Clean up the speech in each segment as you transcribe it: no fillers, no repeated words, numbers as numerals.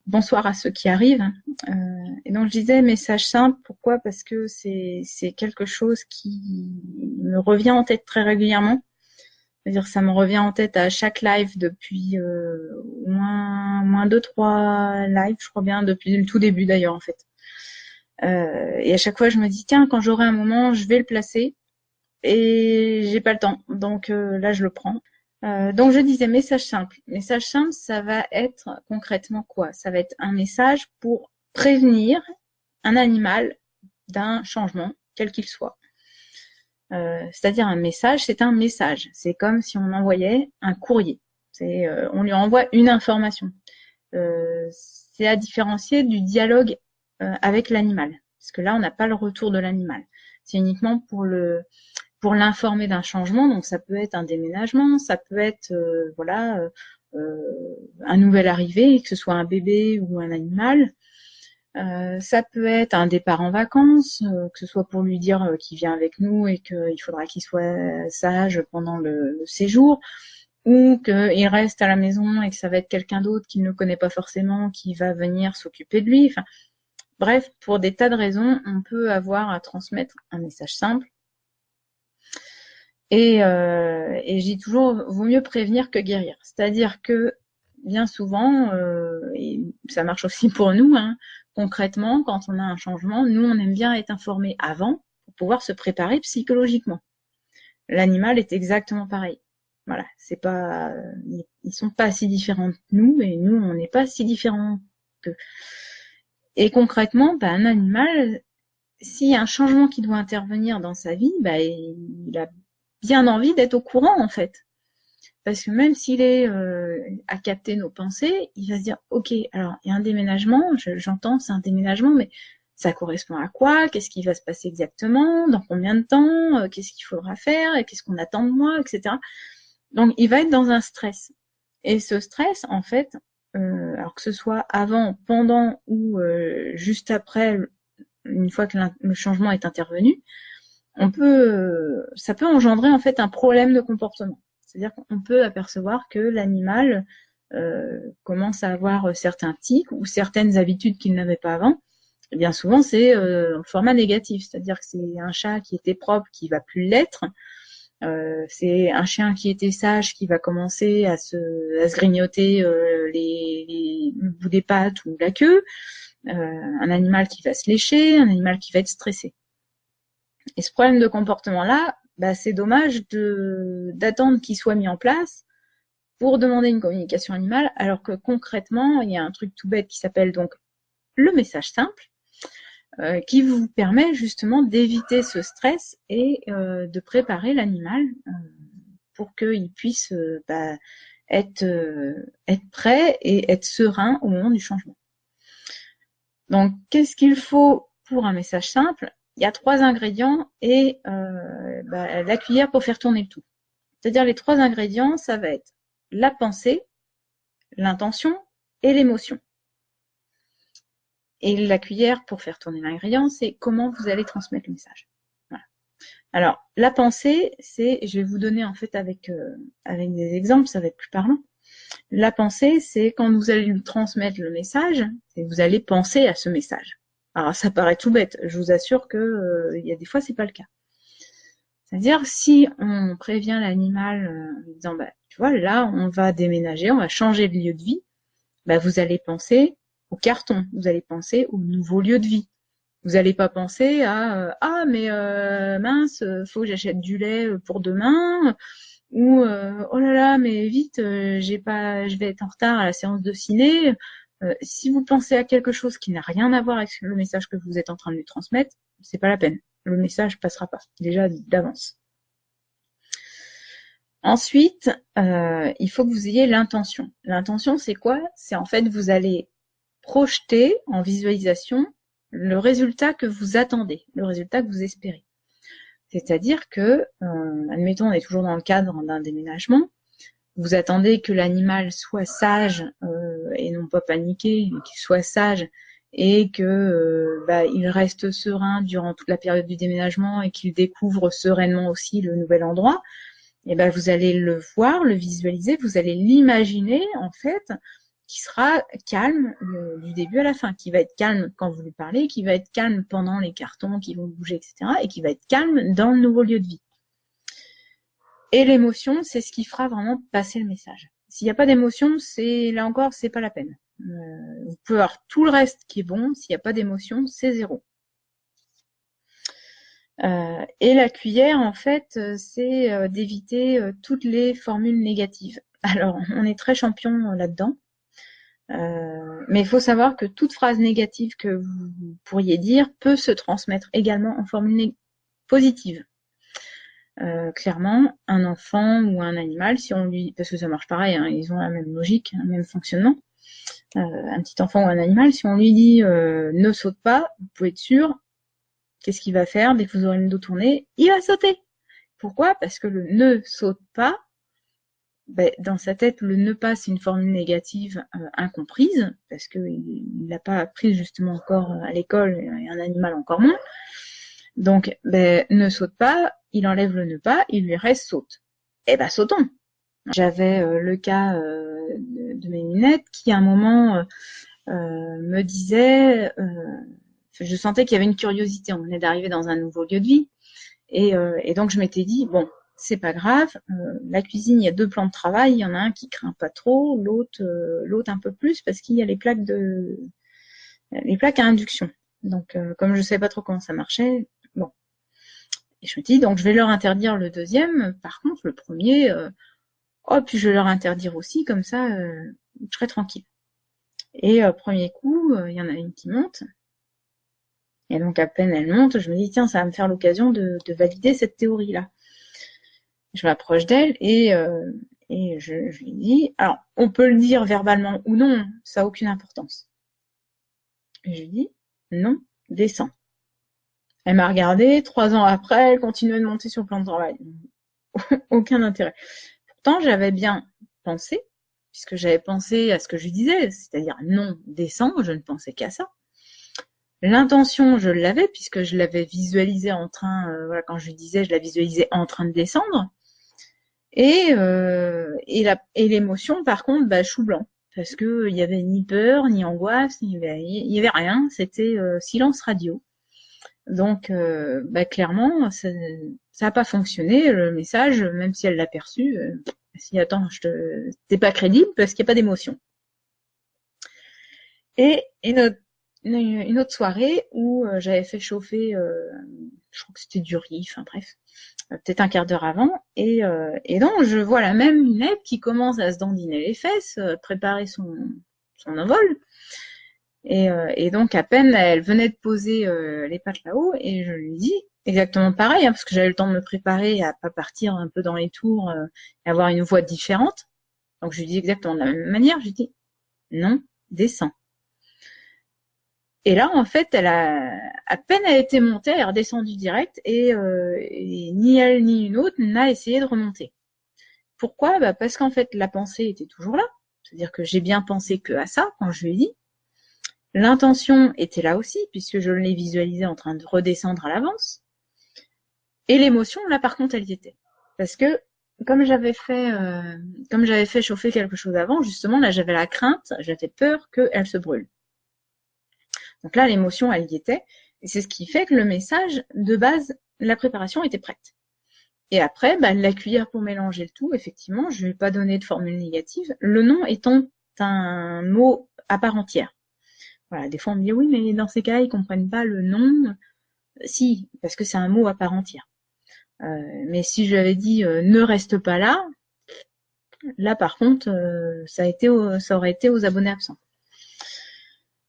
bonsoir à ceux qui arrivent. Et donc je disais message simple, pourquoi? Parce que c'est quelque chose qui me revient en tête très régulièrement. C'est-à-dire ça me revient en tête à chaque live depuis au moins 2-3 lives, je crois bien, depuis le tout début d'ailleurs en fait. Et à chaque fois je me dis tiens, quand j'aurai un moment, je vais le placer et j'ai pas le temps. Donc là je le prends. Donc je disais message simple. Message simple, ça va être concrètement quoi? Ça va être un message pour prévenir un animal d'un changement, quel qu'il soit. C'est-à-dire un message, c'est un message. C'est comme si on envoyait un courrier. On lui envoie une information. C'est à différencier du dialogue avec l'animal, parce que là, on n'a pas le retour de l'animal. C'est uniquement pour l'informer d'un changement. Donc ça peut être un déménagement, ça peut être un nouvel arrivé, que ce soit un bébé ou un animal. Ça peut être un départ en vacances, que ce soit pour lui dire qu'il vient avec nous et qu'il faudra qu'il soit sage pendant le séjour, ou qu'il reste à la maison et que ça va être quelqu'un d'autre qu'il ne connaît pas forcément qui va venir s'occuper de lui. Enfin, bref, pour des tas de raisons, on peut avoir à transmettre un message simple. Et je dis toujours, vaut mieux prévenir que guérir. C'est-à-dire que bien souvent, et ça marche aussi pour nous, hein, concrètement, quand on a un changement, nous, on aime bien être informés avant pour pouvoir se préparer psychologiquement. L'animal est exactement pareil. Voilà, c'est pas, ils sont pas si différents que nous, et nous, on n'est pas si différents qu'eux. Et concrètement, un animal, s'il y a un changement qui doit intervenir dans sa vie, il a bien envie d'être au courant en fait. Parce que même s'il est à capter nos pensées, il va se dire ok, alors il y a un déménagement, j'entends c'est un déménagement, mais ça correspond à quoi? Qu'est-ce qui va se passer exactement? Dans combien de temps? Qu'est-ce qu'il faudra faire? Et qu'est-ce qu'on attend de moi? Etc. Donc il va être dans un stress. Et ce stress, en fait, alors que ce soit avant, pendant ou juste après, une fois que le changement est intervenu, ça peut engendrer en fait un problème de comportement. C'est-à-dire qu'on peut apercevoir que l'animal commence à avoir certains tics ou certaines habitudes qu'il n'avait pas avant. Et bien souvent, c'est en format négatif, c'est-à-dire que c'est un chat qui était propre qui va plus l'être. C'est un chien qui était sage qui va commencer à se grignoter le bout des pattes ou la queue. Un animal qui va se lécher, un animal qui va être stressé. Et ce problème de comportement-là, c'est dommage d'attendre qu'il soit mis en place pour demander une communication animale, alors que concrètement, il y a un truc tout bête qui s'appelle donc le message simple, qui vous permet justement d'éviter ce stress et de préparer l'animal pour qu'il puisse être prêt et être serein au moment du changement. Donc, qu'est-ce qu'il faut pour un message simple? Il y a 3 ingrédients et la cuillère pour faire tourner le tout. C'est-à-dire les 3 ingrédients, ça va être la pensée, l'intention et l'émotion. Et la cuillère pour faire tourner l'ingrédient, c'est comment vous allez transmettre le message. Voilà. Alors, la pensée, je vais vous donner en fait avec des exemples, ça va être plus parlant. La pensée, c'est quand vous allez lui transmettre le message, et vous allez penser à ce message. Alors, ça paraît tout bête. Je vous assure que il y a des fois, c'est pas le cas. C'est-à-dire, si on prévient l'animal en disant, tu vois, là, on va déménager, on va changer de lieu de vie, vous allez penser au carton, vous allez penser au nouveau lieu de vie. Vous n'allez pas penser à mince, faut que j'achète du lait pour demain, ou oh là là, mais vite, je vais être en retard à la séance de ciné. Si vous pensez à quelque chose qui n'a rien à voir avec le message que vous êtes en train de lui transmettre, c'est pas la peine. Le message passera pas, déjà d'avance. Ensuite, il faut que vous ayez l'intention. L'intention, c'est quoi? C'est en fait, vous allez projeter en visualisation le résultat que vous attendez, le résultat que vous espérez. C'est-à-dire que, admettons, on est toujours dans le cadre d'un déménagement, vous attendez que l'animal soit sage et non pas paniqué, mais qu'il soit sage et que il reste serein durant toute la période du déménagement et qu'il découvre sereinement aussi le nouvel endroit. Et vous allez le voir, le visualiser, vous allez l'imaginer en fait qui sera calme du début à la fin, qui va être calme quand vous lui parlez, qui va être calme pendant les cartons qui vont bouger, etc. et qui va être calme dans le nouveau lieu de vie. Et l'émotion, c'est ce qui fera vraiment passer le message. S'il n'y a pas d'émotion, là encore, c'est pas la peine. Vous pouvez avoir tout le reste qui est bon, s'il n'y a pas d'émotion, c'est 0. Et la cuillère, en fait, c'est d'éviter toutes les formules négatives. Alors, on est très champion là-dedans. Mais il faut savoir que toute phrase négative que vous pourriez dire peut se transmettre également en formule positive. Clairement, un enfant ou un animal, si on lui, parce que ça marche pareil, hein, ils ont la même logique, le même fonctionnement. Un petit enfant ou un animal, si on lui dit ne saute pas, vous pouvez être sûr, qu'est-ce qu'il va faire dès que vous aurez le dos tourné? Il va sauter. Pourquoi? Parce que le ne saute pas, dans sa tête, le ne pas, c'est une formule négative incomprise, parce qu'il n'a pas appris justement encore à l'école, et un animal encore moins. Donc, ne saute pas, il enlève le ne pas, il lui reste saute. Sautons. J'avais le cas de mes lunettes qui, à un moment, me disait, je sentais qu'il y avait une curiosité. On venait d'arriver dans un nouveau lieu de vie. Et donc, je m'étais dit, bon, c'est pas grave. La cuisine, il y a 2 plans de travail. Il y en a un qui craint pas trop, l'autre un peu plus, parce qu'il y a les plaques à induction. Donc, comme je savais pas trop comment ça marchait, bon. Et je me dis, donc je vais leur interdire le deuxième. Par contre, le premier, puis je vais leur interdire aussi, comme ça, je serai tranquille. Et premier coup, il y en a une qui monte. Et donc, à peine elle monte, je me dis, tiens, ça va me faire l'occasion de valider cette théorie-là. Je m'approche d'elle et je lui dis, alors, on peut le dire verbalement ou non, ça n'a aucune importance. Et je lui dis, non, descends. Elle m'a regardé, 3 ans après, elle continuait de monter sur le plan de travail. Aucun intérêt. Pourtant, j'avais bien pensé, puisque j'avais pensé à ce que je disais, c'est-à-dire non, descends, je ne pensais qu'à ça. L'intention, je l'avais, puisque je l'avais visualisée en train, quand je disais, je la visualisais en train de descendre. Et l'émotion, par contre, chou blanc, parce que il y avait ni peur, ni angoisse, il y avait rien, c'était silence radio. Donc, clairement, ça n'a pas fonctionné. Le message, même si elle l'a perçu, si attends, t'es pas crédible parce qu'il n'y a pas d'émotion. Et une autre soirée où j'avais fait chauffer, je crois que c'était du riz, enfin bref, peut-être un quart d'heure avant, et donc je vois la même lunette qui commence à se dandiner les fesses, préparer son envol. Et donc, à peine, elle venait de poser les pattes là-haut, et je lui dis exactement pareil, hein, parce que j'avais le temps de me préparer à pas partir un peu dans les tours et avoir une voix différente. Donc, je lui dis exactement de la même manière, je lui dis non, descends. Et là, en fait, à peine elle était montée, elle est redescendue direct, et ni elle ni une autre n'a essayé de remonter. Pourquoi? Parce qu'en fait, la pensée était toujours là. C'est-à-dire que j'ai bien pensé que à ça quand je lui ai dit. L'intention était là aussi, puisque je l'ai visualisée en train de redescendre à l'avance. Et l'émotion, là, par contre, elle y était. Parce que, comme j'avais fait chauffer quelque chose avant, justement, là, j'avais la crainte, j'avais peur qu'elle se brûle. Donc là, l'émotion, elle y était. Et c'est ce qui fait que le message, de base, la préparation était prête. Et après, la cuillère pour mélanger le tout, effectivement, je ne vais pas donner de formule négative. Le nom étant un mot à part entière. Voilà, des fois on me dit oui, mais dans ces cas-là, ils comprennent pas le nom. Si, parce que c'est un mot à part entière. Mais si je lui avais dit ne reste pas là, là par contre, ça aurait été aux abonnés absents.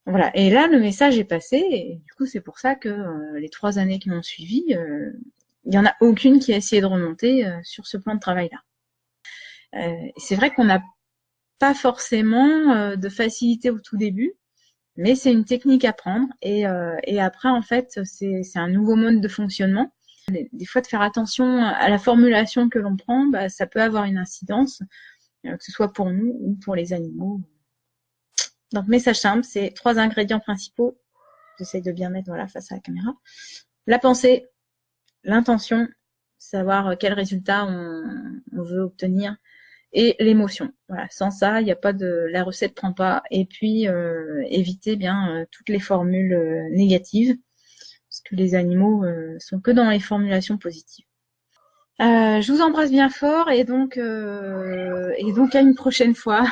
Voilà, et là le message est passé, et du coup c'est pour ça que les 3 années qui m'ont suivi, il y en a aucune qui a essayé de remonter sur ce plan de travail-là. C'est vrai qu'on n'a pas forcément de facilité au tout début. Mais c'est une technique à prendre et après en fait c'est un nouveau mode de fonctionnement. Des fois de faire attention à la formulation que l'on prend, ça peut avoir une incidence, que ce soit pour nous ou pour les animaux. Donc message simple, c'est 3 ingrédients principaux. J'essaie de bien mettre face à la caméra. La pensée, l'intention, savoir quel résultat on veut obtenir, et l'émotion. Voilà, sans ça, il n'y a pas la recette prend pas. Et puis éviter bien toutes les formules négatives, parce que les animaux sont que dans les formulations positives. Je vous embrasse bien fort et donc à une prochaine fois.